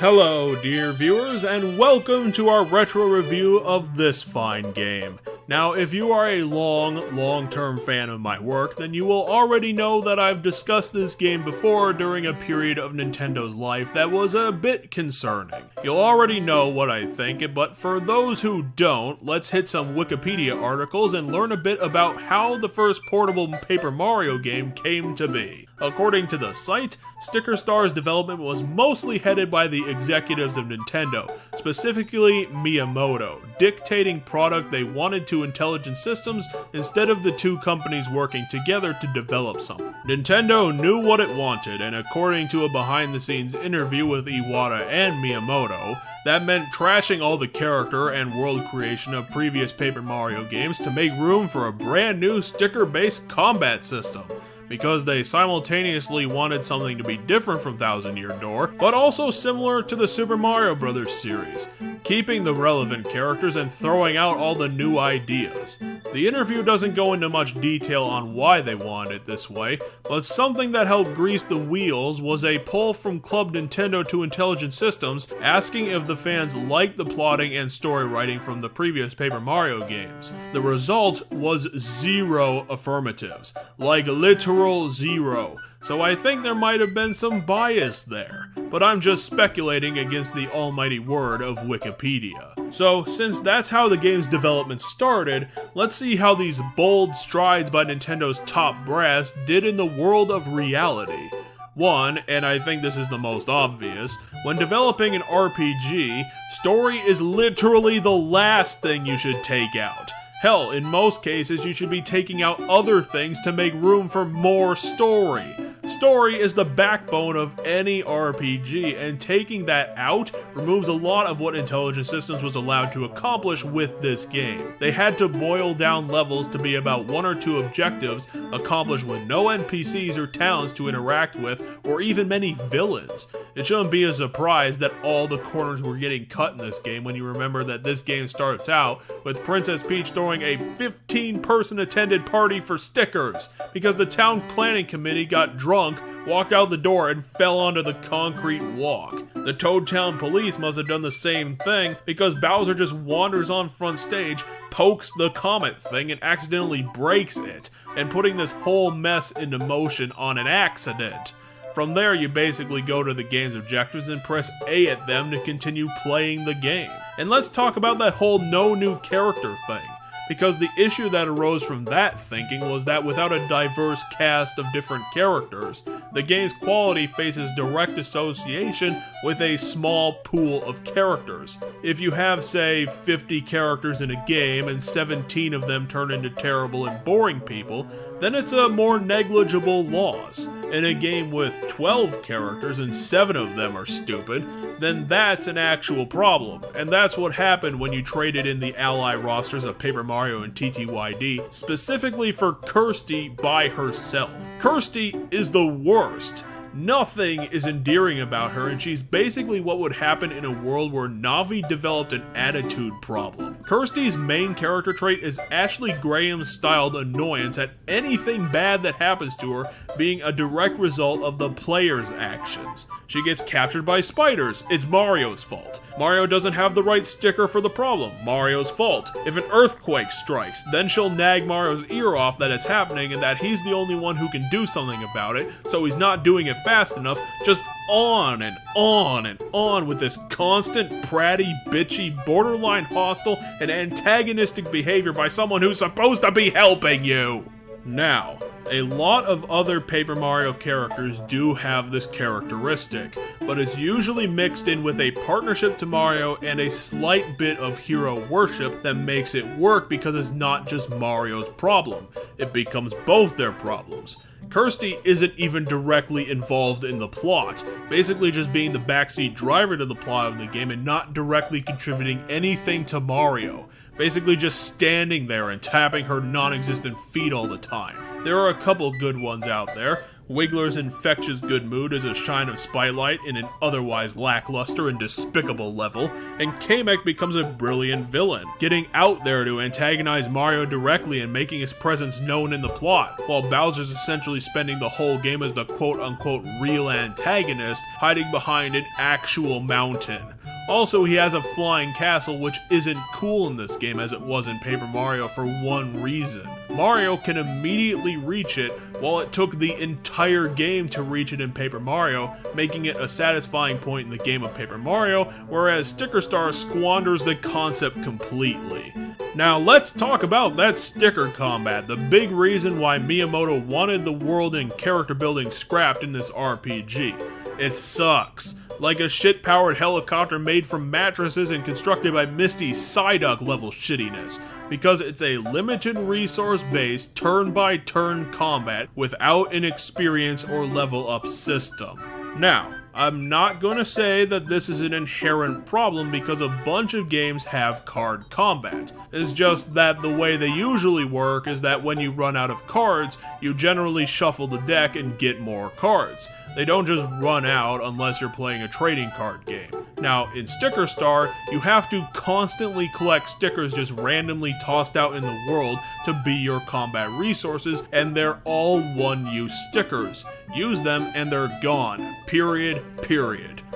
Hello dear viewers, and welcome to our retro review of this fine game. Now, if you are a long-term fan of my work, then you will already know that I've discussed this game before during a period of Nintendo's life that was a bit concerning. You'll already know what I think, but for those who don't, let's hit some Wikipedia articles and learn a bit about how the first portable Paper Mario game came to be. According to the site, Sticker Star's development was mostly headed by the executives of Nintendo, specifically Miyamoto, dictating product they wanted to Intelligent Systems instead of the two companies working together to develop something. Nintendo knew what it wanted, and according to a behind-the-scenes interview with Iwata and Miyamoto, that meant trashing all the character and world creation of previous Paper Mario games to make room for a brand new sticker-based combat system, because they simultaneously wanted something to be different from Thousand Year Door, but also similar to the Super Mario Bros. Series, keeping the relevant characters and throwing out all the new ideas. The interview doesn't go into much detail on why they wanted it this way, but something that helped grease the wheels was a poll from Club Nintendo to Intelligent Systems asking if the fans liked the plotting and story writing from the previous Paper Mario games. The result was 0 affirmatives, like literal 0. So I think there might have been some bias there, but I'm just speculating against the almighty word of Wikipedia. So since that's how the game's development started, let's see how these bold strides by Nintendo's top brass did in the world of reality. One, and I think this is the most obvious, when developing an RPG, story is literally the last thing you should take out. Hell, in most cases, you should be taking out other things to make room for more story. Story is the backbone of any RPG, and taking that out removes a lot of what Intelligent Systems was allowed to accomplish with this game. They had to boil down levels to be about 1 or 2 objectives accomplished with no NPCs or towns to interact with, or even many villains. It shouldn't be a surprise that all the corners were getting cut in this game when you remember that this game starts out with Princess Peach throwing a 15-person attended party for stickers because the town planning committee got drunk, walked out the door, and fell onto the concrete walk. The Toad Town police must have done the same thing because Bowser just wanders on front stage, pokes the comet thing, and accidentally breaks it, and putting this whole mess into motion on an accident. From there, you basically go to the game's objectives and press A at them to continue playing the game. And let's talk about that whole no new character thing, because the issue that arose from that thinking was that without a diverse cast of different characters, the game's quality faces direct association with a small pool of characters. If you have, say, 50 characters in a game and 17 of them turn into terrible and boring people, then it's a more negligible loss. In a game with 12 characters and 7 of them are stupid, then that's an actual problem. And that's what happened when you traded in the ally rosters of Paper Mario and TTYD, specifically for Kirsty by herself. Kirsty is the worst. Nothing is endearing about her, and she's basically what would happen in a world where Navi developed an attitude problem. Kirsty's main character trait is Ashley Graham-styled annoyance at anything bad that happens to her being a direct result of the player's actions. She gets captured by spiders, it's Mario's fault. Mario doesn't have the right sticker for the problem, Mario's fault. If an earthquake strikes, then she'll nag Mario's ear off that it's happening and that he's the only one who can do something about it, so he's not doing it fast enough, just on and on and on with this constant, pratty, bitchy, borderline hostile, and antagonistic behavior by someone who's supposed to be helping you. Now, a lot of other Paper Mario characters do have this characteristic, but it's usually mixed in with a partnership to Mario and a slight bit of hero worship that makes it work because it's not just Mario's problem, it becomes both their problems. Kirsty isn't even directly involved in the plot, basically just being the backseat driver to the plot of the game and not directly contributing anything to Mario, basically just standing there and tapping her non-existent feet all the time. There are a couple good ones out there. Wiggler's infectious good mood is a shine of spotlight in an otherwise lackluster and despicable level, and Kamek becomes a brilliant villain, getting out there to antagonize Mario directly and making his presence known in the plot, while Bowser's essentially spending the whole game as the quote-unquote real antagonist, hiding behind an actual mountain. Also, he has a flying castle, which isn't cool in this game as it was in Paper Mario for one reason. Mario can immediately reach it, while it took the entire game to reach it in Paper Mario, making it a satisfying point in the game of Paper Mario, whereas Sticker Star squanders the concept completely. Now let's talk about that sticker combat, the big reason why Miyamoto wanted the world and character building scrapped in this RPG. It sucks. Like a shit-powered helicopter made from mattresses and constructed by Misty Psyduck level shittiness, because it's a limited resource-based turn-by-turn combat without an experience or level-up system. Now, I'm not going to say that this is an inherent problem because a bunch of games have card combat. It's just that the way they usually work is that when you run out of cards, you generally shuffle the deck and get more cards. They don't just run out unless you're playing a trading card game. Now, in Sticker Star, you have to constantly collect stickers just randomly tossed out in the world to be your combat resources, and they're all one-use stickers. Use them and they're gone. Period.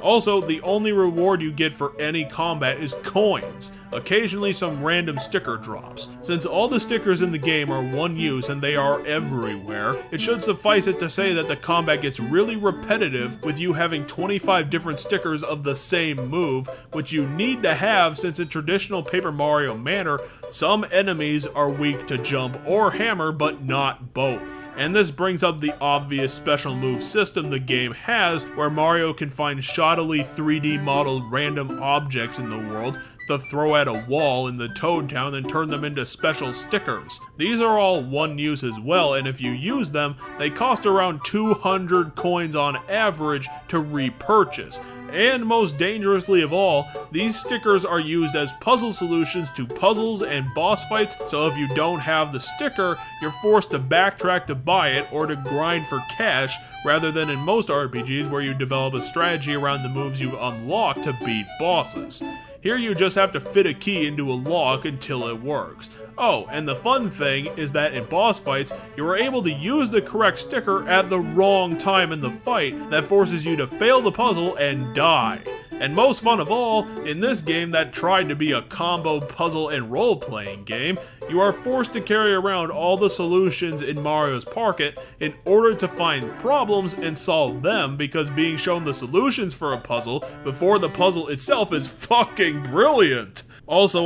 Also, the only reward you get for any combat is coins. Occasionally some random sticker drops. Since all the stickers in the game are one use and they are everywhere, it should suffice it to say that the combat gets really repetitive with you having 25 different stickers of the same move, which you need to have since in traditional Paper Mario manner, some enemies are weak to jump or hammer, but not both. And this brings up the obvious special move system the game has, where Mario can find shoddily 3D modeled random objects in the world to throw at a wall in the Toad Town and turn them into special stickers. These are all one use as well, and if you use them, they cost around 200 coins on average to repurchase. And most dangerously of all, these stickers are used as puzzle solutions to puzzles and boss fights, so if you don't have the sticker, you're forced to backtrack to buy it or to grind for cash, rather than in most RPGs where you develop a strategy around the moves you've unlocked to beat bosses. Here you just have to fit a key into a lock until it works. Oh, and the fun thing is that in boss fights, you are able to use the correct sticker at the wrong time in the fight that forces you to fail the puzzle and die. And most fun of all, in this game that tried to be a combo puzzle and role-playing game, you are forced to carry around all the solutions in Mario's Pocket in order to find problems and solve them, because being shown the solutions for a puzzle before the puzzle itself is fucking brilliant. Also,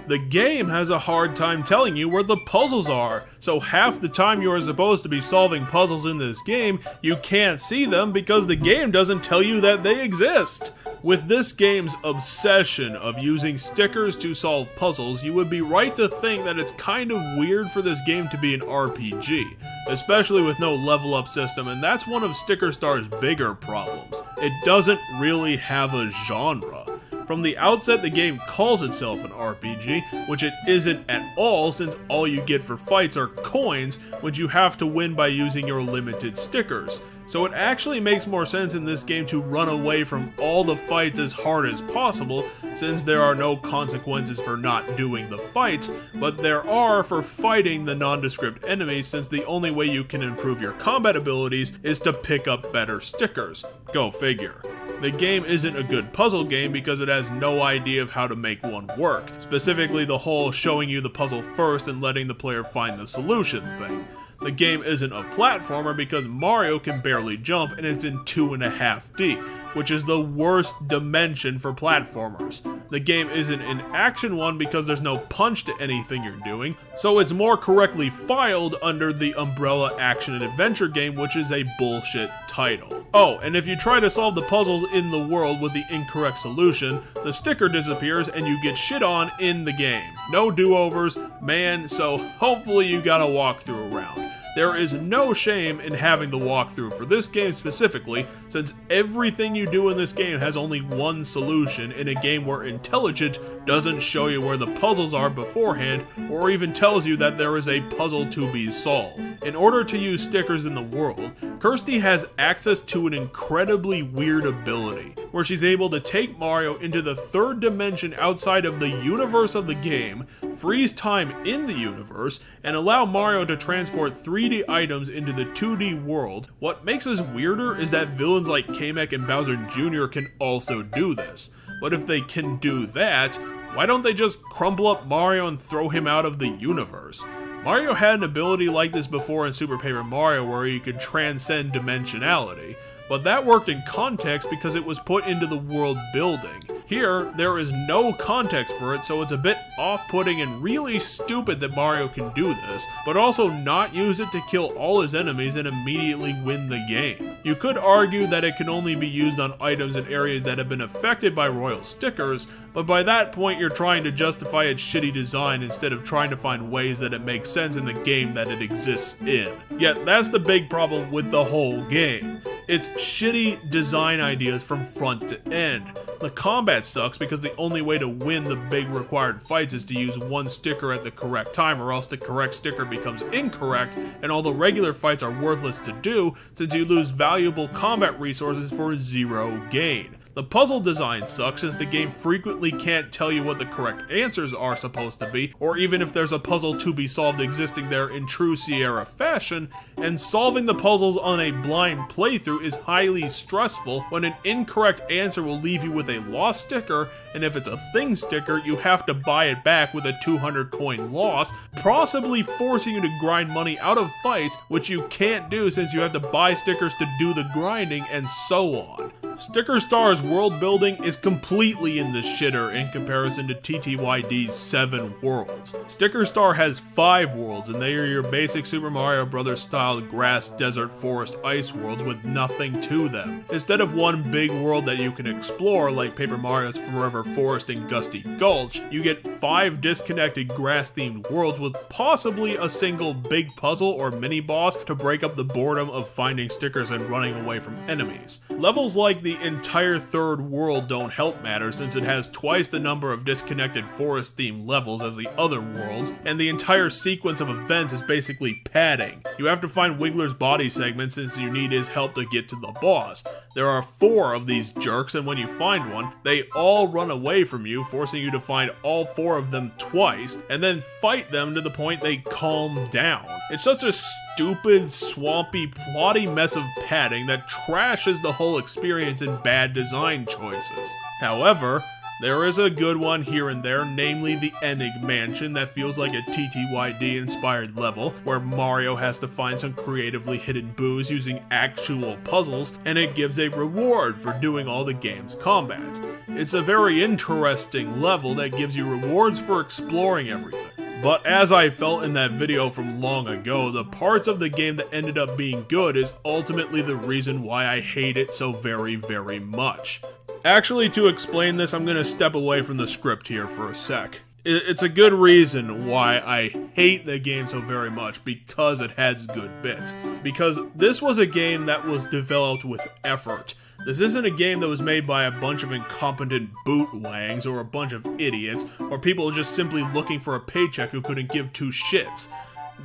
the game has a hard time telling you where the puzzles are, so half the time you are supposed to be solving puzzles in this game, you can't see them because the game doesn't tell you that they exist. With this game's obsession of using stickers to solve puzzles, you would be right to think that it's kind of weird for this game to be an RPG, especially with no level up system, and that's one of Sticker Star's bigger problems. It doesn't really have a genre. From the outset, the game calls itself an RPG, which it isn't at all since all you get for fights are coins, which you have to win by using your limited stickers. So it actually makes more sense in this game to run away from all the fights as hard as possible, since there are no consequences for not doing the fights, but there are for fighting the nondescript enemies, since the only way you can improve your combat abilities is to pick up better stickers. Go figure. The game isn't a good puzzle game because it has no idea of how to make one work, specifically the whole showing you the puzzle first and letting the player find the solution thing. The game isn't a platformer because Mario can barely jump and it's in 2.5D, which is the worst dimension for platformers. The game isn't an action one because there's no punch to anything you're doing, so it's more correctly filed under the umbrella action and adventure game, which is a bullshit title. Oh, and if you try to solve the puzzles in the world with the incorrect solution, the sticker disappears and you get shit on in the game. No do-overs, man, so hopefully you got a walkthrough around. There is no shame in having the walkthrough for this game specifically, since everything you do in this game has only one solution in a game where Intelligent doesn't show you where the puzzles are beforehand, or even tells you that there is a puzzle to be solved. In order to use stickers in the world, Kirsty has access to an incredibly weird ability, where she's able to take Mario into the third dimension outside of the universe of the game, freeze time in the universe, and allow Mario to transport 3D items into the 2D world. What makes this weirder is that villains like Kamek and Bowser Jr. can also do this. But if they can do that, why don't they just crumble up Mario and throw him out of the universe? Mario had an ability like this before in Super Paper Mario where you could transcend dimensionality, but that worked in context because it was put into the world building. Here, there is no context for it, so it's a bit off-putting and really stupid that Mario can do this, but also not use it to kill all his enemies and immediately win the game. You could argue that it can only be used on items in areas that have been affected by royal stickers, but by that point you're trying to justify its shitty design instead of trying to find ways that it makes sense in the game that it exists in. Yet that's the big problem with the whole game. It's shitty design ideas from front to end. The combat sucks because the only way to win the big required fights is to use one sticker at the correct time, or else the correct sticker becomes incorrect and all the regular fights are worthless to do since you lose valuable combat resources for zero gain. The puzzle design sucks since the game frequently can't tell you what the correct answers are supposed to be, or even if there's a puzzle to be solved existing there in true Sierra fashion, and solving the puzzles on a blind playthrough is highly stressful when an incorrect answer will leave you with a lost sticker, and if it's a thing sticker, you have to buy it back with a 200 coin loss, possibly forcing you to grind money out of fights, which you can't do since you have to buy stickers to do the grinding, and so on. Sticker Star's world building is completely in the shitter in comparison to TTYD's 7 worlds. Sticker Star has 5 worlds, and they are your basic Super Mario Bros. Style grass, desert, forest, ice worlds with nothing to them. Instead of one big world that you can explore, like Paper Mario's Forever Forest and Gusty Gulch, you get 5 disconnected grass-themed worlds with possibly a single big puzzle or mini-boss to break up the boredom of finding stickers and running away from enemies. Levels like the entire third world don't help matter since it has twice the number of disconnected forest-themed levels as the other worlds, and the entire sequence of events is basically padding. You have to find Wiggler's body segment since you need his help to get to the boss. There are 4 of these jerks, and when you find one, they all run away from you, forcing you to find all 4 of them twice, and then fight them to the point they calm down. It's such a stupid, swampy, plotty mess of padding that trashes the whole experience in bad design choices. However, there is a good one here and there, namely the Enig Mansion that feels like a TTYD-inspired level, where Mario has to find some creatively hidden boos using actual puzzles, and it gives a reward for doing all the game's combats. It's a very interesting level that gives you rewards for exploring everything. But as I felt in that video from long ago, the parts of the game that ended up being good is ultimately the reason why I hate it so very, very much. Actually, to explain this, I'm gonna step away from the script here for a sec. It's a good reason why I hate the game so very much, because it has good bits. Because this was a game that was developed with effort. This isn't a game that was made by a bunch of incompetent bootwangs or a bunch of idiots, or people just simply looking for a paycheck who couldn't give 2 shits.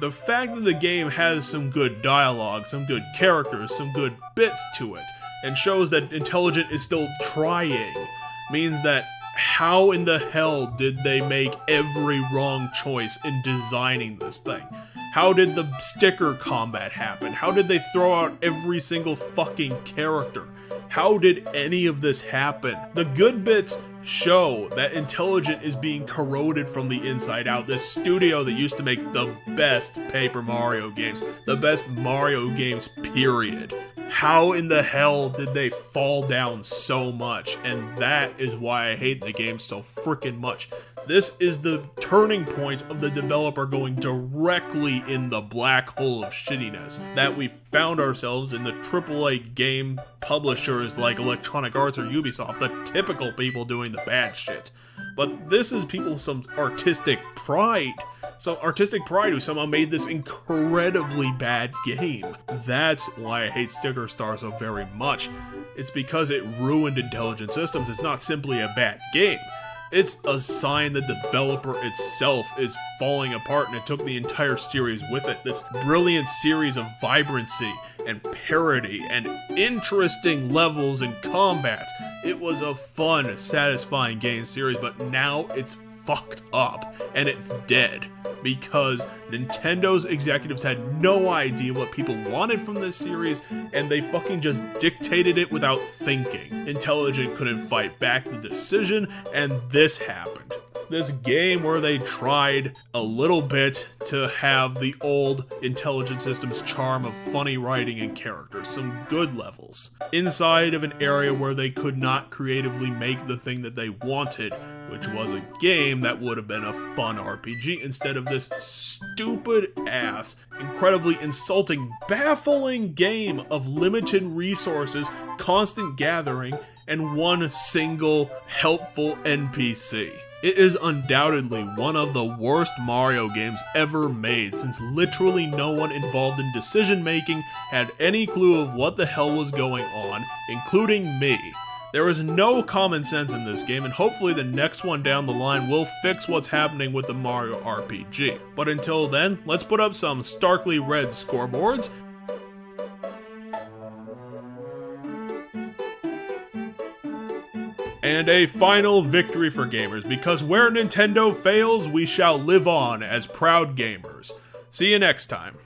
The fact that the game has some good dialogue, some good characters, some good bits to it, and shows that Intelligent is still trying, means that how in the hell did they make every wrong choice in designing this thing? How did the sticker combat happen? How did they throw out every single fucking character? How did any of this happen? The good bits show that Intelligent is being corroded from the inside out. This studio that used to make the best Paper Mario games, the best Mario games, period. How in the hell did they fall down so much? And that is why I hate the game so freaking much. This is the turning point of the developer going directly in the black hole of shittiness that we found ourselves in the AAA game publishers like Electronic Arts or Ubisoft, the typical people doing the bad shit. but this is people some artistic pride. Some artistic pride who somehow made this incredibly bad game. That's why I hate Sticker Star so very much. It's because it ruined Intelligent Systems. It's not simply a bad game. It's a sign the developer itself is falling apart, and it took the entire series with it. This brilliant series of vibrancy and parody and interesting levels and combats. It was a fun, satisfying game series, but now it's fucked up and it's dead because Nintendo's executives had no idea what people wanted from this series, and they fucking just dictated it without thinking. Intelligent couldn't fight back the decision, and this happened. This game where they tried a little bit to have the old Intelligent Systems charm of funny writing and characters, some good levels, inside of an area where they could not creatively make the thing that they wanted, which was a game that would have been a fun RPG instead of this stupid ass, incredibly insulting, baffling game of limited resources, constant gathering, and one single helpful NPC. It is undoubtedly one of the worst Mario games ever made, since literally no one involved in decision making had any clue of what the hell was going on, including me. There is no common sense in this game, and hopefully the next one down the line will fix what's happening with the Mario RPG. But until then, let's put up some starkly red scoreboards. And a final victory for gamers, because where Nintendo fails, we shall live on as proud gamers. See you next time.